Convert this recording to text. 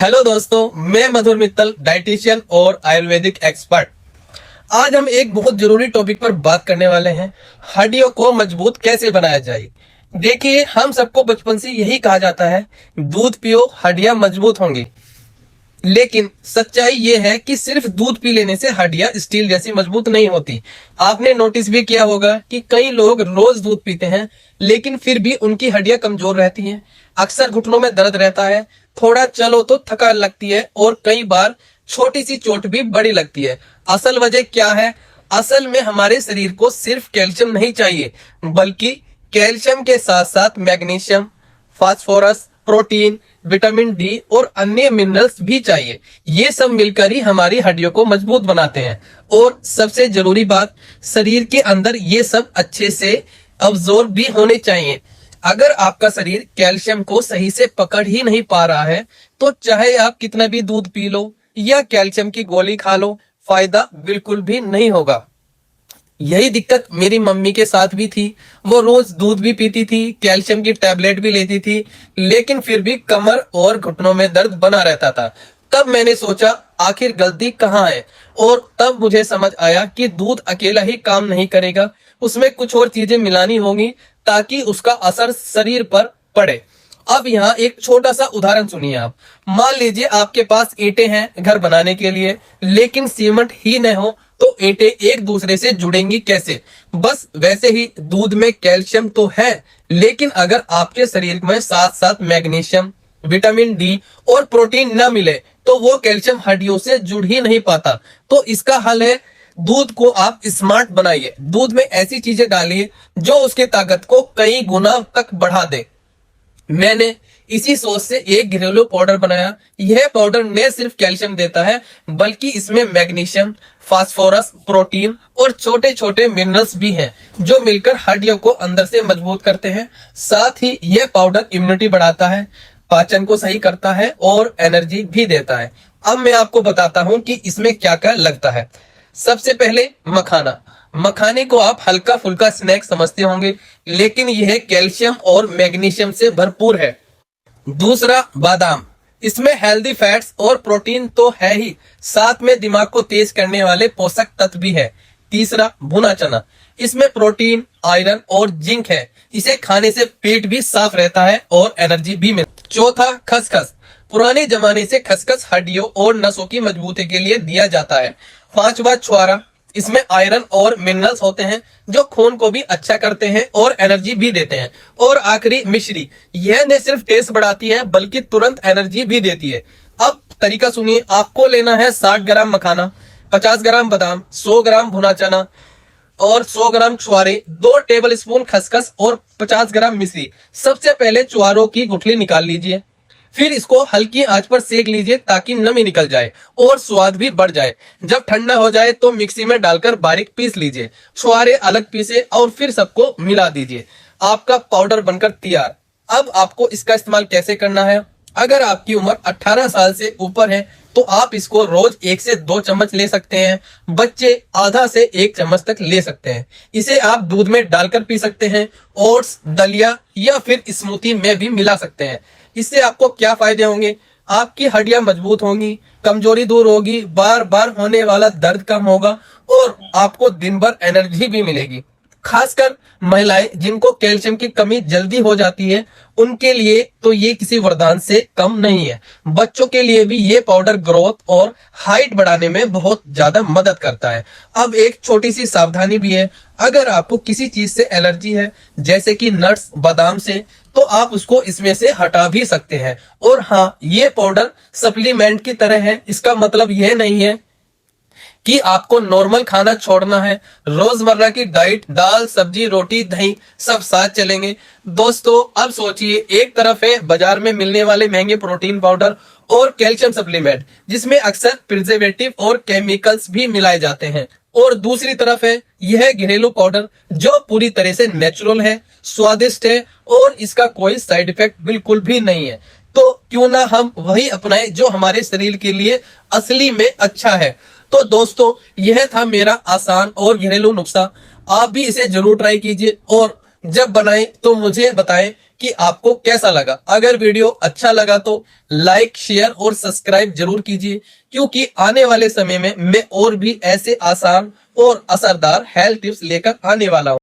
Hello दोस्तों, मैं मधुर Mittal, dietitian और आयुर्वेदिक एक्सपर्ट। आज हम एक बहुत जरूरी टॉपिक पर बात करने वाले हैं। हड्डियों को मजबूत कैसे बनाया जाए। देखिए, हम सबको बचपन से यही कहा जाता है, दूध पियो हड्डियां मजबूत होंगी। लेकिन सच्चाई ये है कि सिर्फ दूध पी लेने से हड्डियां स्टील जैसी मजबूत नहीं होती। आपने नोटिस भी किया होगा कि कई लोग रोज दूध पीते हैं, लेकिन फिर भी उनकी हड्डियां कमजोर रहती हैं। अक्सर घुटनों में दर्द रहता है, थोड़ा चलो तो थकान लगती है और कई बार छोटी सी चोट भी बड़ी लगती है। असल वजह क्या है? असल में हमारे शरीर को सिर्फ कैल्शियम नहीं चाहिए, बल्कि कैल्शियम के साथ साथ magnesium, phosphorus, protein, vitamin D और अन्य मिनरल्स भी चाहिए। ये सब मिलकर ही हमारी हड्डियों को मजबूत बनाते हैं। और सबसे जरूरी बात, शरीर के अंदर ये सब अच्छे से अब्सॉर्ब भी होने चाहिए। अगर आपका शरीर कैल्शियम को सही से पकड़ ही नहीं पा रहा है, तो चाहे आप कितना भी दूध पी लो या कैल्शियम की गोली खा लो, फायदा बिल्कुल भी नहीं होगा। यही दिक्कत मेरी मम्मी के साथ भी थी। वो रोज दूध भी पीती थी, कैल्शियम की टैबलेट भी लेती थी, लेकिन फिर भी कमर और घुटनों में दर्द बना रहता था। तब मैंने सोचा, आखिर गलती कहाँ है? और तब मुझे समझ आया कि दूध अकेला ही काम नहीं करेगा, उसमें कुछ और चीजें मिलानी होंगी ताकि उसका असर शरीर पर पड़े। अब यहाँ एक छोटा सा उदाहरण सुनिए आप। मान लीजिए आपके पास ईंटें हैं घर बनाने के लिए, लेकिन सीमेंट ही न हो तो ईंटें एक दूसरे से जुड़ेंगी कैसे? बस वैसे ही दूध में कैल्शियम तो है, लेकिन अगर आपके शरीर में साथ साथ मैग्नीशियम, विटामिन डी और प्रोटीन न मिले तो वो कैल्शियम हड्डियों से जुड़ ही नहीं पाता। तो इसका हल है, दूध को आप स्मार्ट बनाइए। दूध में ऐसी चीजें डालिए जो उसकी ताकत को कई गुना तक बढ़ा दे। मैंने इसी सोच से एक घरेलू पाउडर बनाया। यह पाउडर न सिर्फ कैल्शियम देता है, बल्कि इसमें मैग्नीशियम, फास्फोरस, प्रोटीन और छोटे छोटे मिनरल्स भी हैं, जो मिलकर हड्डियों को अंदर से मजबूत करते हैं। साथ ही यह पाउडर इम्यूनिटी बढ़ाता है, पाचन को सही करता है और एनर्जी भी देता है। अब मैं आपको बताता हूँ कि इसमें क्या क्या लगता है। सबसे पहले मखाना। मखाने को आप हल्का फुल्का स्नैक समझते होंगे, लेकिन यह कैल्शियम और मैग्नीशियम से भरपूर है। दूसरा, बादाम। इसमें हेल्दी फैट्स और प्रोटीन तो है ही, साथ में दिमाग को तेज करने वाले पोषक तत्व भी है। तीसरा, भुना चना। इसमें प्रोटीन, आयरन और जिंक है। इसे खाने से पेट भी साफ रहता है और एनर्जी भी मिलती है। चौथा, खसखस। पुराने जमाने से खसखस हड्डियों और नसों की मजबूती के लिए दिया जाता है। पांचवा, छुआरा। इसमें आयरन और मिनरल्स होते हैं जो खून को भी अच्छा करते हैं और एनर्जी भी देते हैं। और आखिरी, मिश्री। यह न सिर्फ टेस्ट बढ़ाती है, बल्कि तुरंत एनर्जी भी देती है। अब तरीका सुनिए। आपको लेना है 60 ग्राम मखाना, 50 ग्राम बादाम, 100 ग्राम भुना चना और 100 ग्राम छुआरे, 2 टेबल स्पून खसखस और 50 ग्राम मिश्री। सबसे पहले छुआरों की गुठली निकाल लीजिए, फिर इसको हल्की आंच पर सेक लीजिए ताकि नमी निकल जाए और स्वाद भी बढ़ जाए। जब ठंडा हो जाए तो मिक्सी में डालकर बारीक पीस लीजिए। छुआरे अलग पीसे और फिर सबको मिला दीजिए। आपका पाउडर बनकर तैयार। अब आपको इसका इस्तेमाल कैसे करना है? अगर आपकी उम्र 18 साल से ऊपर है तो आप इसको रोज 1 से 2 चम्मच ले सकते हैं। बच्चे आधा से 1 चम्मच तक ले सकते हैं। इसे आप दूध में डालकर पी सकते हैं, ओट्स, दलिया या फिर स्मूथी में भी मिला सकते हैं। इससे आपको क्या फायदे होंगे? आपकी हड्डियां मजबूत होंगी, कमजोरी दूर होगी, बार बार होने वाला दर्द कम होगा और आपको दिन भर एनर्जी भी मिलेगी। खासकर महिलाएं जिनको कैल्शियम की कमी जल्दी हो जाती है, उनके लिए तो ये किसी वरदान से कम नहीं है। बच्चों के लिए भी ये पाउडर ग्रोथ और हाइट बढ़ाने में बहुत ज्यादा मदद करता है। अब एक छोटी सी सावधानी भी है। अगर आपको किसी चीज से एलर्जी है, जैसे कि नट्स, बादाम से, तो आप उसको इसमें से हटा भी सकते हैं। और हाँ, ये पाउडर सप्लीमेंट की तरह है। इसका मतलब यह नहीं है कि आपको नॉर्मल खाना छोड़ना है। रोजमर्रा की डाइट, दाल, सब्जी, रोटी, दही सब साथ चलेंगे। दोस्तों, अब सोचिए, एक तरफ है बाजार में मिलने वाले महंगे प्रोटीन पाउडर और कैल्शियम सप्लीमेंट, जिसमें अक्सर प्रिजर्वेटिव और केमिकल्स भी मिलाए जाते हैं, और दूसरी तरफ है यह घरेलू पाउडर जो पूरी तरह से नेचुरल है, स्वादिष्ट है और इसका कोई साइड इफेक्ट बिल्कुल भी नहीं है। तो क्यों ना हम वही अपनाएं जो हमारे शरीर के लिए असली में अच्छा है। तो दोस्तों, यह था मेरा आसान और घरेलू नुस्खा। आप भी इसे जरूर ट्राई कीजिए और जब बनाएं तो मुझे बताएं कि आपको कैसा लगा। अगर वीडियो अच्छा लगा तो लाइक, शेयर और सब्सक्राइब जरूर कीजिए, क्योंकि आने वाले समय में मैं और भी ऐसे आसान और असरदार हेल्थ टिप्स लेकर आने वाला हूं।